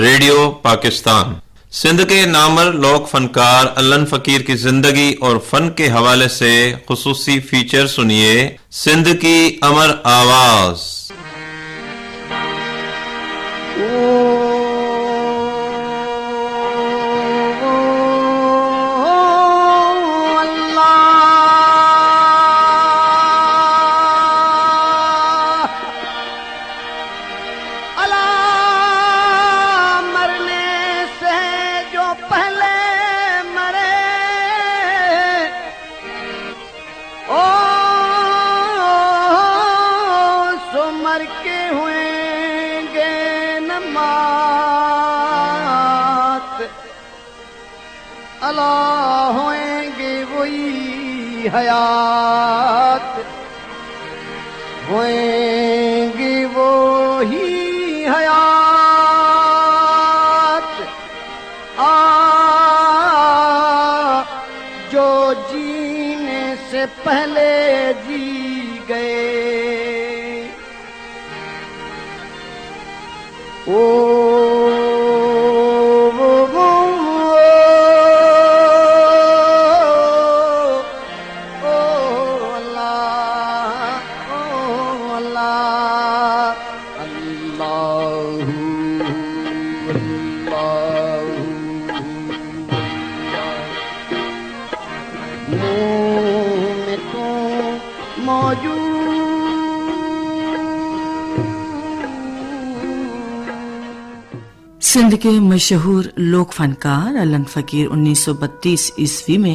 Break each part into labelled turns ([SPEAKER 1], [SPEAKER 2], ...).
[SPEAKER 1] Radio Pakistan Sindh کے نامور لوک فنکار علن فقیر کی زندگی اور فن کے حوالے سے خصوصی فیچر سنیے سندھ کی امر آواز۔
[SPEAKER 2] حیات ہوئیں گی وہی حیات جو جینے سے پہلے جی گئے۔
[SPEAKER 3] سندھ کے مشہور لوک فنکار علن فقیر 1932 عیسوی میں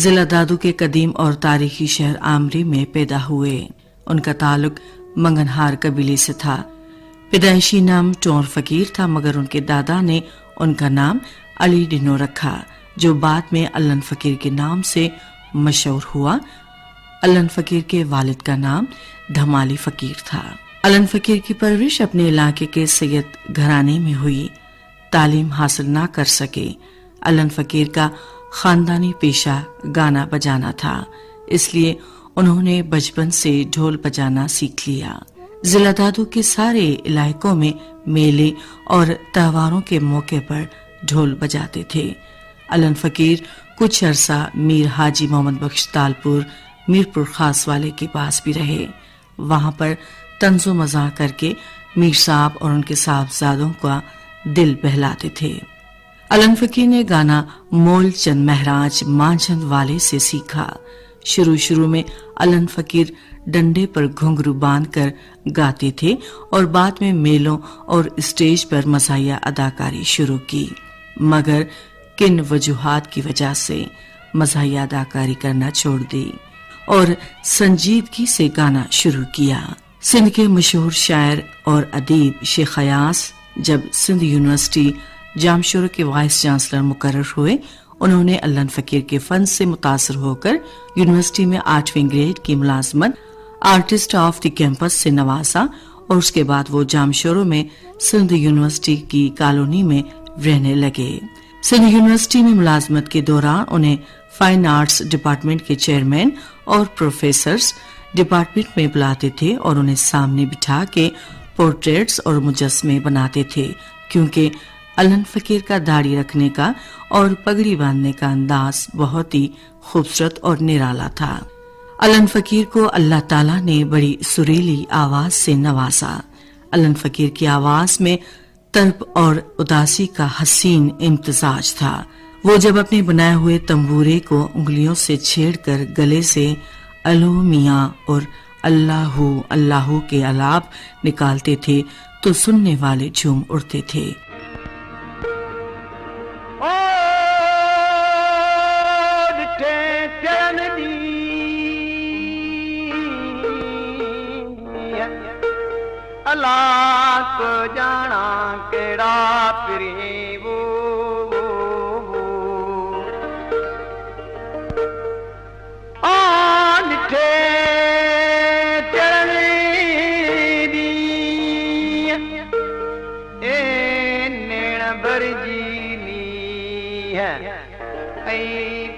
[SPEAKER 3] ضلع دادو کے قدیم اور تاریخی شہر آمری میں پیدا ہوئے۔ ان کا تعلق منگنہار قبیلے سے تھا۔ پیدائشی نام ٹور فقیر تھا، مگر ان کے دادا نے ان کا نام علی ڈنو رکھا، جو بعد میں علن فقیر کے نام سے مشہور ہوا۔ علن فقیر کے والد کا نام دھمالی فقیر تھا۔ علن فقیر کی پرورش اپنے علاقے کے سید گھرانے میں ہوئی۔ تعلیم حاصل نہ کر سکے۔ علن فقیر کا خاندانی پیشہ گانا بجانا تھا، اس لیے انہوں نے بچپن سے ڈھول بجانا سیکھ لیا۔ ضلع دادو کے سارے علاقوں میں میلے اور تہواروں کے موقع پر ڈھول بجاتے تھے۔ علن فقیر کچھ عرصہ میر حاجی محمد بخش تالپور میرپور خاص والے کے پاس بھی رہے۔ وہاں پر طنز و مزاح کر کے میر صاحب اور ان کے صاحبزادوں کا دل بہلاتے تھے۔ علن فقیر نے گانا مول چند مہراج مانجھند والے سے سیکھا۔ شروع میں علن فقیر ڈنڈے پر گھنگرو باندھ کر گاتے تھے اور بعد میں میلوں اور اسٹیج پر مزاحیہ اداکاری شروع کی، مگر کن وجوہات کی وجہ سے مزاحیہ اداکاری کرنا چھوڑ دی اور سنجیدگی سے گانا شروع کیا۔ سندھ کے مشہور شاعر اور ادیب شیخ ایاز جب سندھ یونیورسٹی جامشورو کے وائس چانسلر مقرر ہوئے، انہوں نے علن فقیر کے فن سے متاثر ہو کر یونیورسٹی میں 8ویں گریڈ کی ملازمت آرٹسٹ آف دی کیمپس سے نوازا، اور اس کے بعد وہ جامشورو میں سندھ یونیورسٹی کی کالونی میں رہنے لگے۔ سندھ یونیورسٹی میں ملازمت کے دوران انہیں فائن آرٹس ڈپارٹمنٹ کے چیئرمین اور پروفیسرز ڈپارٹمنٹ میں بلاتے تھے اور انہیں سامنے بٹھا کے پورٹریٹس اور مجسمے بناتے تھے، کیونکہ علن فقیر کا داڑھی رکھنے کا اور پگڑی باندھنے کا انداز بہت ہی خوبصورت اور نرالا تھا۔ علن فقیر کو اللہ تعالیٰ نے بڑی سریلی آواز سے نوازا۔ علن فقیر کی آواز میں طرب اور اداسی کا حسین امتزاج تھا۔ وہ جب اپنے بنائے ہوئے تنبورے کو انگلیوں سے چھیڑ کر گلے سے الو میاں اور اللہ اللہ کے الاپ نکالتے تھے تو سننے والے جھوم اڑتے تھے۔
[SPEAKER 2] اللہ کو جانا کیڑا پری وہ آنٹھے چڑھنے دی اے نیڑ برجینی ہے اے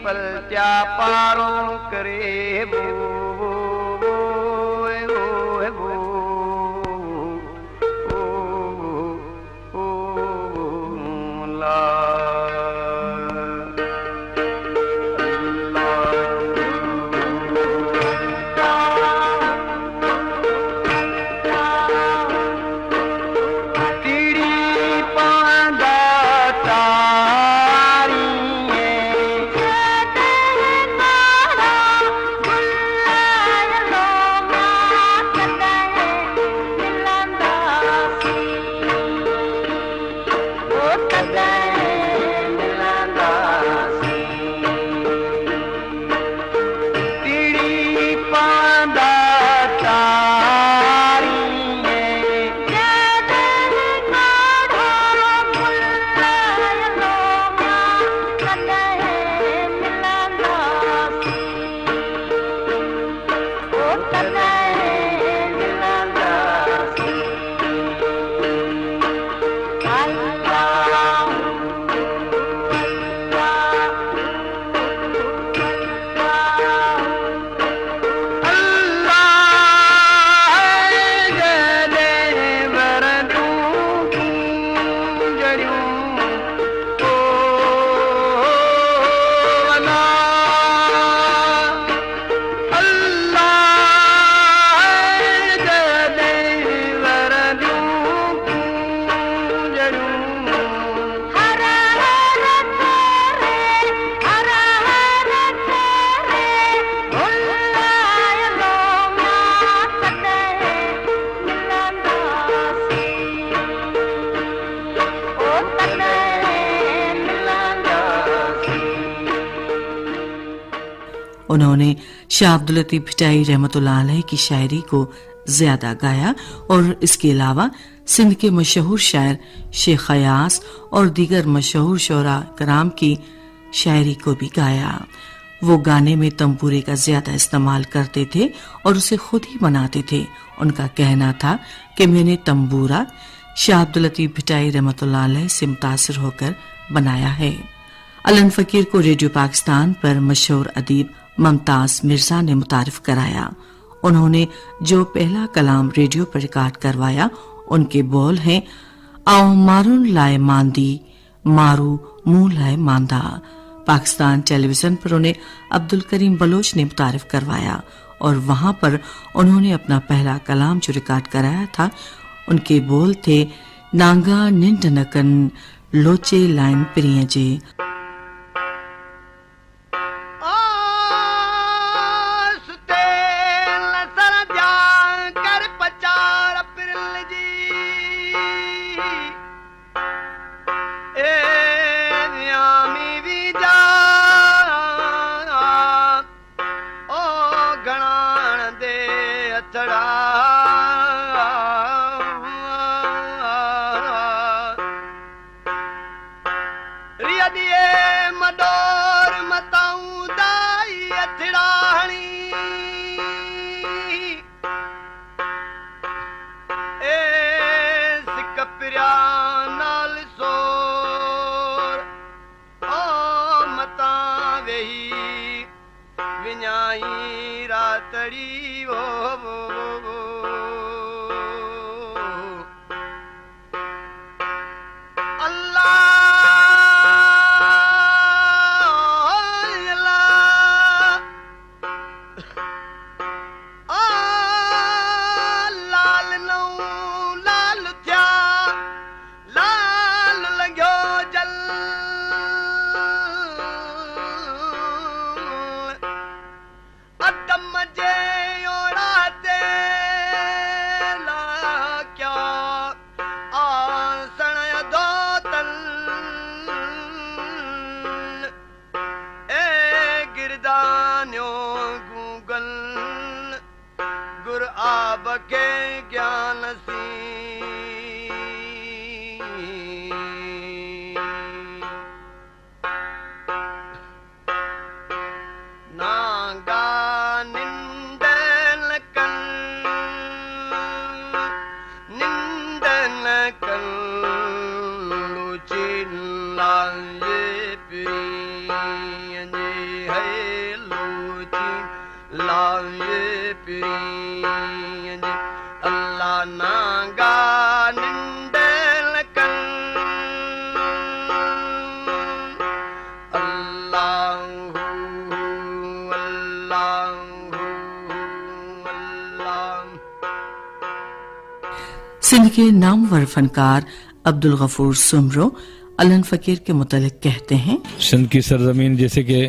[SPEAKER 2] پلچا پاروں کرے وہ
[SPEAKER 3] उन्होंने शाह अब्दुल लतीफ भिटाई रहमतुल्लाह अलैह की शायरी को ज्यादा गाया और इसके अलावा सिंध के मशहूर शायर शेख खयास और दीगर मशहूर शोरा कराम की शायरी को भी गाया। वो गाने में तंबूरे का ज्यादा इस्तेमाल करते थे और उसे खुद ही बनाते थे। उनका कहना था कि मैंने तंबूरा शाह अब्दुल लतीफ भिटाई रहमतुल्लाह अलैह से मुतासिर होकर बनाया है। अलन फकीर को रेडियो पाकिस्तान पर मशहूर अदीब मुमताज मिर्जा ने मुतारिफ कराया। उन्होंने जो पहला कलाम रेडियो पर रिकॉर्ड करवाया उनके बोल हैं, आओ मारून लाए मांदी मारू मुंह लाए मांदा। पाकिस्तान टेलीविजन पर उन्हें अब्दुल करीम बलोच ने मुतारिफ करवाया और वहां पर उन्होंने अपना पहला कलाम जो रिकॉर्ड कराया था उनके बोल थे, नांगा निंड नकन लोचे लाइन प्रिय जे। सिंध के नामवर फनकार अब्दुल गफूर सुमरो अलन फकीर के मुतालिक कहते हैं,
[SPEAKER 4] सिंध की सरजमीन जैसे कि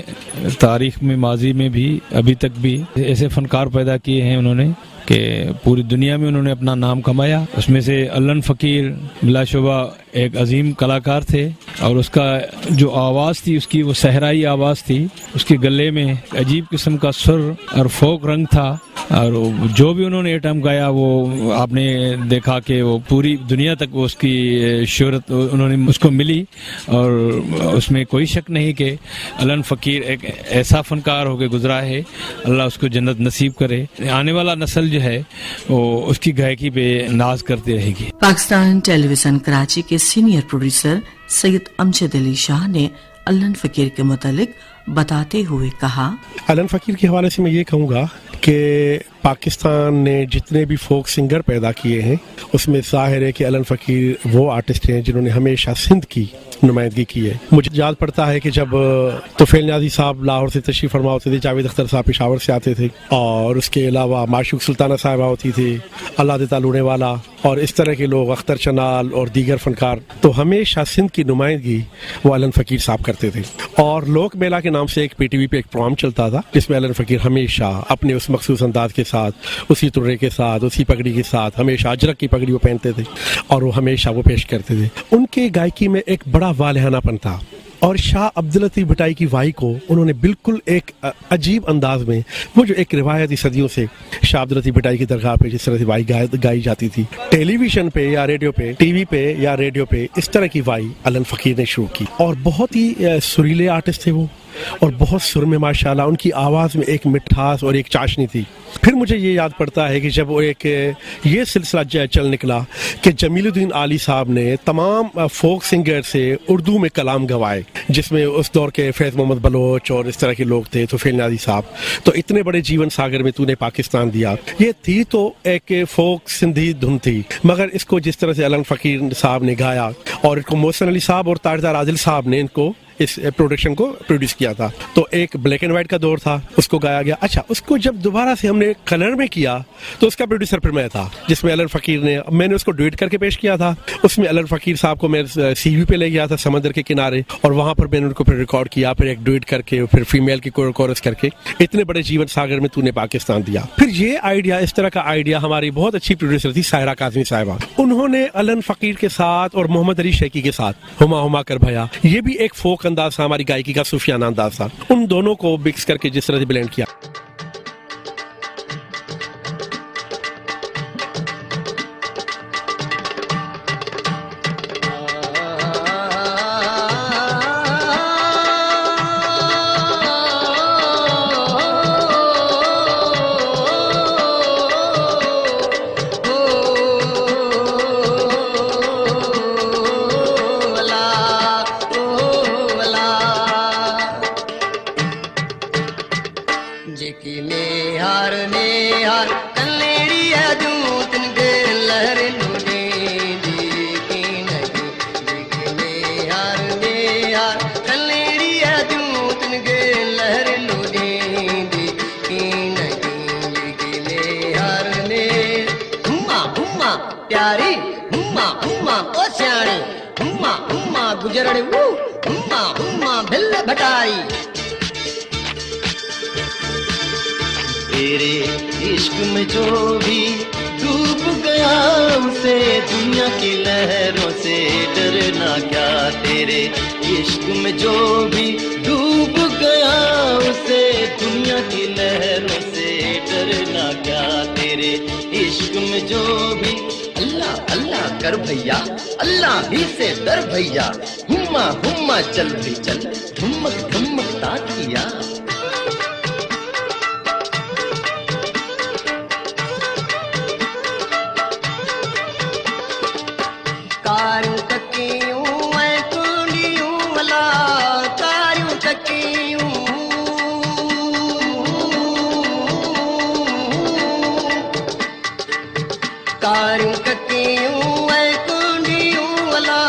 [SPEAKER 4] तारीख में माजी में भी अभी तक भी ऐसे फनकार पैदा किए हैं उन्होंने کہ پوری دنیا میں انہوں نے اپنا نام کمایا. اس میں سے علن فقیر بلا شبہ ایک عظیم کلاکار تھے اور اس کا جو آواز تھی اس کی وہ صحرائی آواز تھی. اس کے گلے میں عجیب قسم کا سر اور فوک رنگ تھا اور جو بھی انہوں نے ایٹم گایا وہ آپ نے دیکھا کہ وہ پوری دنیا تک اس کی شہرت انہوں نے اس کو ملی. اور اس میں کوئی شک نہیں کہ علن فقیر ایک ایسا فنکار ہو کے گزرا ہے. اللہ اس کو جنت نصیب کرے. آنے والا نسل جو ہے وہ اس کی گائیکی پہ ناز کرتی رہے گی.
[SPEAKER 3] پاکستان ٹیلی ویژن کراچی کے سینئر پروڈیوسر سید امجد علی شاہ نے علن فقیر کے متعلق بتاتے ہوئے کہا,
[SPEAKER 5] علن فقیر کے حوالے سے میں یہ کہوں گا کہ پاکستان نے جتنے بھی فوک سنگر پیدا کیے ہیں اس میں ظاہر ہے کہ علن فقیر وہ آرٹسٹ ہیں جنہوں نے ہمیشہ سندھ کی نمائندگی کی ہے. مجھے یاد پڑتا ہے کہ جب طفیل نیازی صاحب لاہور سے تشریف فرما ہوتے تھے, جاوید اختر صاحب پشاور سے آتے تھے, اور اس کے علاوہ معشوق سلطانہ صاحبہ ہوتی تھی, اللہ دیتا لونے والا اور اس طرح کے لوگ, اختر چنال اور دیگر فنکار, تو ہمیشہ سندھ کی نمائندگی وہ علن فقیر صاحب کرتے تھے. اور لوک میلہ کے نام سے ایک پی ٹی وی پہ ایک پروگرام چلتا تھا جس میں علن فقیر ہمیشہ اپنے اس مخصوص انداز کے ساتھ, اسی ترے کے ساتھ, اسی پگڑی کے ساتھ, ہمیشہ اجرک کی پگڑی وہ پہنتے تھے اور وہ ہمیشہ وہ پیش کرتے تھے. ان کے گائیکی میں ایک بڑا والہانہ پن تھا اور شاہ عبداللطیف بھٹائی کی وائی کو انہوں نے بالکل ایک عجیب انداز میں, وہ جو ایک روایتی صدیوں سے شاہ عبداللطیف بھٹائی کی درگاہ پہ جس طرح سے وائی گائی جاتی تھی, ٹیلی ویژن پہ یا ریڈیو پہ, ٹی وی پہ یا ریڈیو پہ, اس طرح کی وائی علن فقیر نے شروع کی. اور بہت ہی سریلے آرٹسٹ تھے وہ اور بہت سر میں ماشاءاللہ ان کی آواز میں ایک مٹھاس اور ایک چاشنی تھی. پھر مجھے یہ یاد پڑتا ہے کہ جب وہ ایک یہ سلسلہ چل نکلا کہ جمیل الدین عالی صاحب نے تمام فوک سنگر سے اردو میں کلام گوائے, جس میں اس دور کے فیض محمد بلوچ اور اس طرح کے لوگ تھے, طفیل نیازی صاحب. تو اتنے بڑے جیون ساگر میں تو نے پاکستان دیا, یہ تھی تو ایک فوک سندھی دھن تھی, مگر اس کو جس طرح سے علن فقیر صاحب نے گایا اور ان کو محسن علی صاحب اور تاجدار عادل صاحب نے ان کو اس پروڈکشن کو پروڈیوس کیا تھا, تو ایک بلیک اینڈ وائٹ کا دور تھا, اس کو گایا گیا. اچھا, اس کو جب دوبارہ سے ہم نے کلر میں کیا تو اس کا پروڈیوسر پھر میں تھا, جس میں علن فقیر میں نے اس کو ڈویٹ کر کے پیش کیا تھا. اس میں علن فقیر صاحب کو میں سی وی پہ لے گیا تھا سمندر کے کنارے, اور وہاں پر میں نے ان کو پھر ریکارڈ کیا, پھر ایک ڈویٹ کر کے, پھر فیمیل کی کورس کر کے, اتنے بڑے جیون ساگر میں تو نے پاکستان دیا. پھر یہ آئیڈیا, اس طرح کا آئیڈیا ہماری بہت اچھی پروڈیوسر تھی سائرہ کاظمی صاحبہ, انہوں نے علن فقیر کے ساتھ اور محمد علی شیخی کے ساتھ ہما ہما کر بھیا, یہ بھی ایک فوک انداز تھا, ہماری گائیکی کا صوفیانہ انداز تھا, ان دونوں کو مکس کر کے جس طرح سے بلینڈ کیا.
[SPEAKER 2] प्यारी हुम्मा हुम्मा ओ स्याणी हुम्मा हुम्मा गुजरड़े वो हुम्मा हुम्मा भिल भटाई तेरे इश्क में जो भी डूब गया उसे दुनिया की लहरों से डरना क्या. तेरे इश्क में जो भी डूब गया उसे दुनिया की लहरों से डरना क्या. तेरे इश्क में जो भी अल्लाह अल्लाह कर भैया अल्लाह ही से डर भैया. हुम्मा हुम्मा चल भी चल धुमक धुमक ताकिया. कारियूं टकियूं ऐं कुंडियूं अला कारियूं टकियूं कारियूं टकियूं ऐं कुंडियूं अला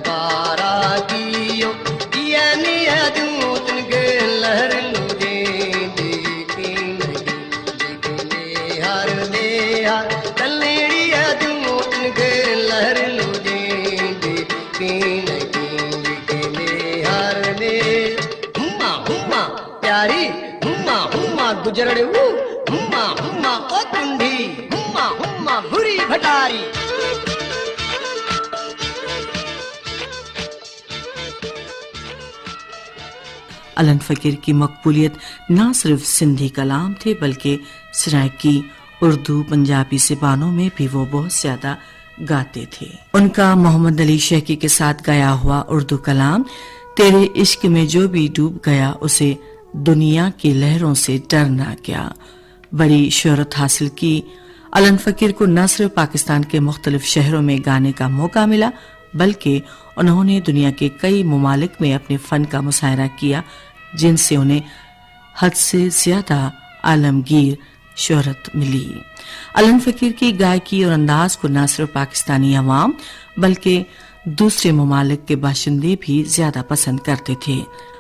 [SPEAKER 2] बारा दियो यानी अदूं तुनगे लहर लुदे देखी नहीं हर ने हर तलेड़ी अदूं तुनगे लहर लुदे देखी नहीं हर ने. हुम्मा हुम्मा प्यारी हुम्मा हुम्मा गुजरड़े वो हुम्मा हुम्मा हुम्मा ओ कुंडी, हुम्मा हुम्मा भूरी भटारी।
[SPEAKER 3] अलन फकीर की मकबूलियत न सिर्फ सिंधी कलाम थे बल्कि सराइकी, उर्दू, पंजाबी ज़बानों में भी वो बहुत ज्यादा गाते थे। उनका मोहम्मद अली शेखी के साथ गाया हुआ उर्दू कलाम तेरे इश्क में जो भी डूब गया उसे दुनिया की लहरों से डरना क्या बड़ी शोहरत हासिल की। अलन फकीर को न सिर्फ पाकिस्तान के मुख्तलिफ शहरों में गाने का मौका मिला बल्कि उन्होंने दुनिया के कई ममालिक में अपने फन का मुशायरा किया जिनसे उन्हें हद से ज्यादा आलमगीर शोहरत मिली। अलन फकीर की गायकी और अंदाज को न सिर्फ पाकिस्तानी अवाम बल्कि दूसरे ममालिक के बाशिंदे भी ज्यादा पसंद करते थे।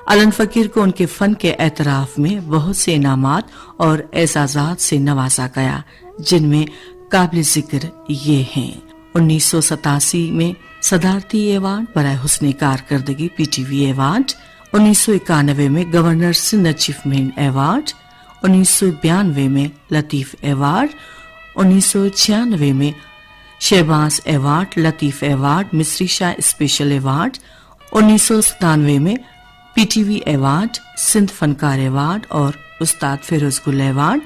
[SPEAKER 3] अलन फकीर को उनके फन के एतराफ में बहुत से इनामात और एजाजात से नवाजा गया जिनमें काबिल जिक्र ये हैं। 1987 में सदारती अवार्ड बराए हुस्न कारकर्दगी PTV अवार्ड, 1991 में गवर्नर सिंध अचीवमेंट अवार्ड, 1992 में लतीफ अवार्ड, 1996 में शहबाज अवार्ड, लतीफ अवार्ड, मिस्री शाह स्पेशल अवार्ड, 1997 में PTV अवार्ड, सिंध फनकार अवार्ड और उस्ताद फिरोज गुल अवार्ड,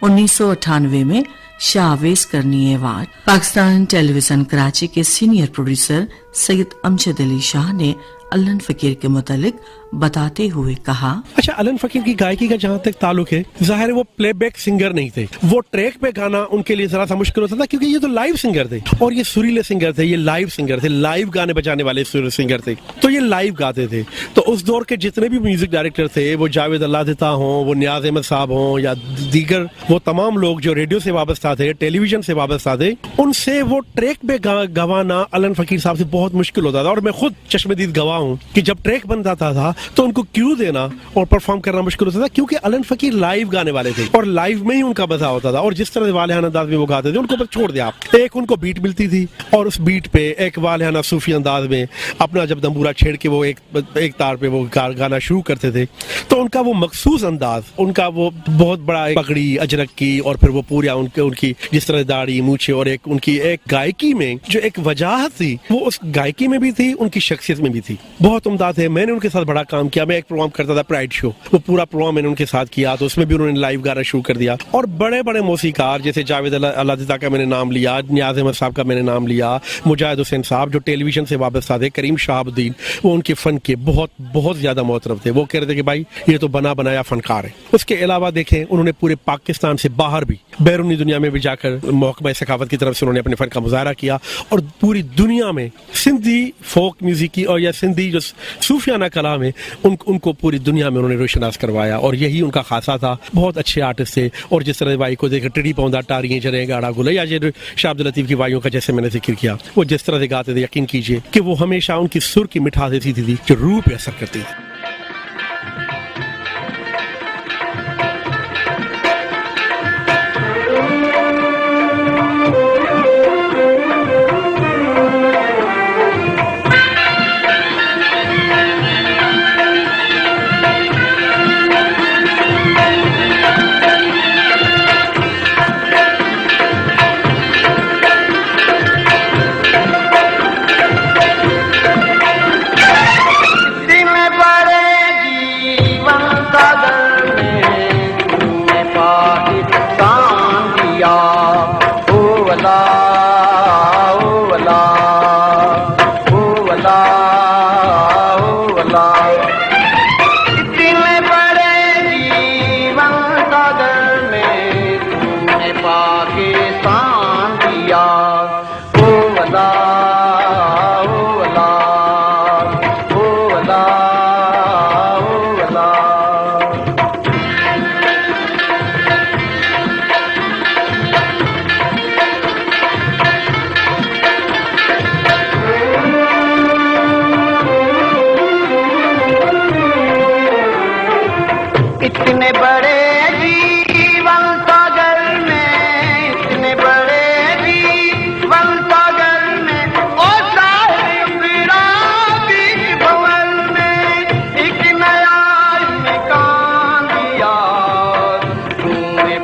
[SPEAKER 3] 1998 में शाह अवेस करनी अवार्ड। पाकिस्तान टेलीविजन कराची के सीनियर प्रोड्यूसर सैयद अमजद अली शाह ने अलन फकीर के मुतालिक बताते हुए कहा,
[SPEAKER 5] अच्छा, अलन फकीर की गायकी का जहाँ तक ताल्लुक है, जाहिर है वो प्लेबैक सिंगर नहीं थे। वो ट्रैक पे गाना उनके लिए जरा सा मुश्किल होता था क्योंकि ये तो लाइव सिंगर थे और ये सुरीले सिंगर थे, ये लाइव सिंगर थे, लाइव गाने बजाने वाले सिंगर थे, तो ये लाइव गाते थे। तो उस दौर के जितने भी म्यूजिक डायरेक्टर थे, वो जावेद अल्लादिता हों, वो नियाज अहमद साहब हों या दीगर वो तमाम लोग जो रेडियो से वाबस्ता थे, टेलीविजन से वाबस्ता थे, उनसे वो ट्रैक पे गवाना अलन फकीर साहब से बहुत मुश्किल होता था। और मैं खुद चश्मदीद गवाह हूँ कि जब ट्रैक बन जाता था तो उनको क्यू देना और परफॉर्म करना मुश्किल होता था क्योंकि अलन फकीर लाइव गाने वाले थे और लाइव में ही उनका मजा होता था। और जिस तरह वालिहाना अंदाज में वो गाते थे उनको बस छोड़ दिया आप, एक उनको बीट मिलती थी और उस बीट पे एक वालिहाना सूफी अंदाज में अपना जब दंबूरा छेड़ के वो एक तार पे वो गाना शुरू करते थे तो उनका वो मखसूस अंदाज, उनका वो बहुत बड़ा पगड़ी अजरक की और फिर वो पूरा उनकी जिस तरह दाढ़ी मूछे और एक उनकी एक गायकी में जो एक वजाहत थी वो उस गायकी में भी थी, उनकी शख्सियत में भी थी, बहुत उम्दा थे। मैंने उनके साथ बड़ा काम किया। मैं एक प्रोग्राम करता था प्राइड शो, वो पूरा प्रोग्राम मैंने उनके साथ किया तो उसमें भी उन्होंने लाइव गाना शुरू कर दिया। और बड़े बड़े मौसीकार जैसे जावेद अल्लादिता का मैंने नाम लिया, नियाज अहमद साहब का मैंने नाम लिया, मुजाहिद हुसैन साहब जो टेलीविजन से वाबस्ता थे, करीम शहाबुद्दीन, वो उनके फन के बहुत बहुत ज्यादा मोहतरम थे। वो कह रहे थे कि भाई ये तो बना बनाया फनकार है। उसके अलावा देखें उन्होंने पूरे पाकिस्तान से बाहर भी बैरूनी दुनिया में भी जाकर महकमा सखावत की तरफ से उन्होंने अपने फन का मुजाहरा किया और पूरी दुनिया में सिंधी फोक म्यूजिक की और या सिंधी जो सूफियाना कलाम है उनको पूरी दुनिया में उन्होंने रोशनास करवाया और यही उनका खासा था। बहुत अच्छे आर्टिस्ट थे और जिस तरह वाई को देखकर टिड़ी पौंदा टारियां जरे गाड़ा गुले या जो शाह अब्दुल लतीफ की वाइयों का जैसे मैंने जिक्र किया, वो जिस तरह से गाते थे यकीन कीजिए कि वो हमेशा उनकी सुर की मिठास ऐसी थी जो रूह पे असर करती थी।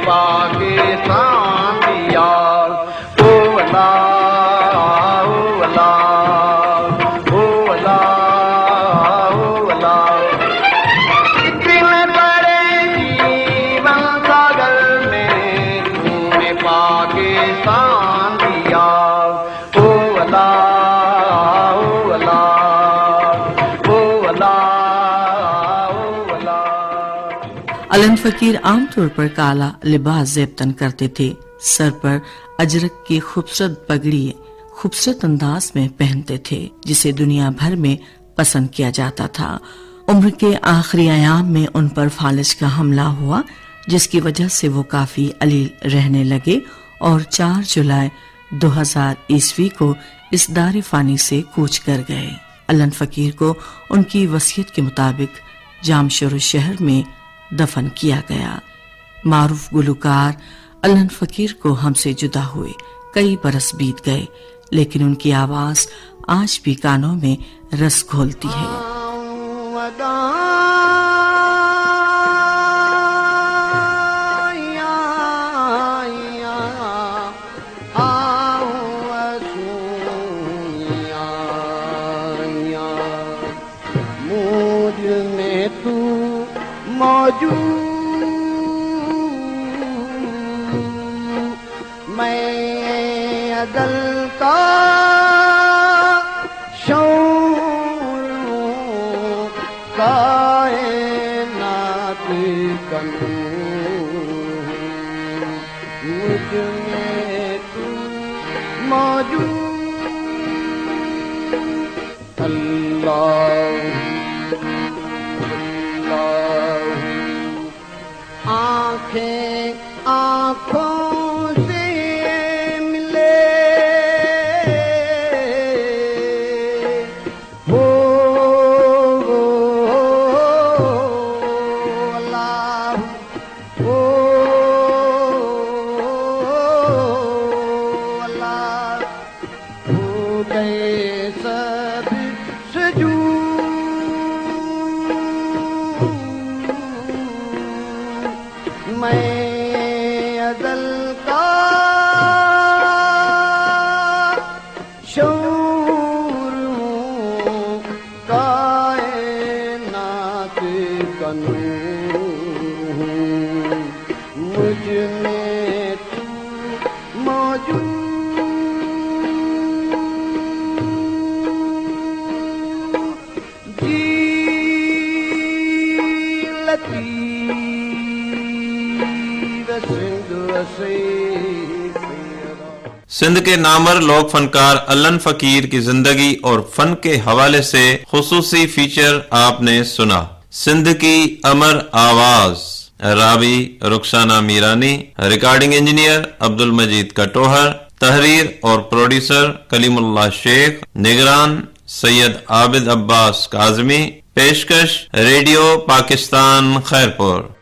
[SPEAKER 2] पाके
[SPEAKER 3] अलन फकीर आमतौर पर काला लिबास ज़ेबतन करते थे, सर पर अजरक की खूबसूरत पगड़ी खूबसूरत अंदाज में पहनते थे, जिसे दुनिया भर में पसंद किया जाता था। उम्र के आखिरी अयाम में उन पर फालिज का हमला हुआ, जिसकी वजह से वो काफी अलील रहने लगे और 4 जुलाई 2000 ईस्वी को इस दार फानी से कूच कर गए। अलन फकीर को उनकी वसीयत के मुताबिक जामशोर शहर में दफन किया गया। मारूफ गुलकार अलन फकीर को हमसे जुदा हुए कई बरस बीत गए, लेकिन उनकी आवाज आज भी कानों में रस घोलती है।
[SPEAKER 2] मैं अदल का शौर हूँ, कायनात करूँ, मुझ में तू मौजूद। अल्लाह आँखें आँखों से मिले, हो अल्लाह, हो अल्लाह, हो गए सब सजूद। मैं अदल का शौर हूँ, कायनात का नूर हूँ, मुझ में तू मौजूद। जी
[SPEAKER 1] सिंध के नामवर लोक फनकार अलन फकीर की जिंदगी और फन के हवाले से खुसूसी फीचर आपने सुना। सिंध की अमर आवाज, रावी रुखसाना मीरानी, रिकॉर्डिंग इंजीनियर अब्दुल मजीद कटोहर, तहरीर और प्रोड्यूसर कलीमुल्लाह शेख, निगरान सैयद आबिद अब्बास काजमी, पेशकश रेडियो पाकिस्तान खैरपुर।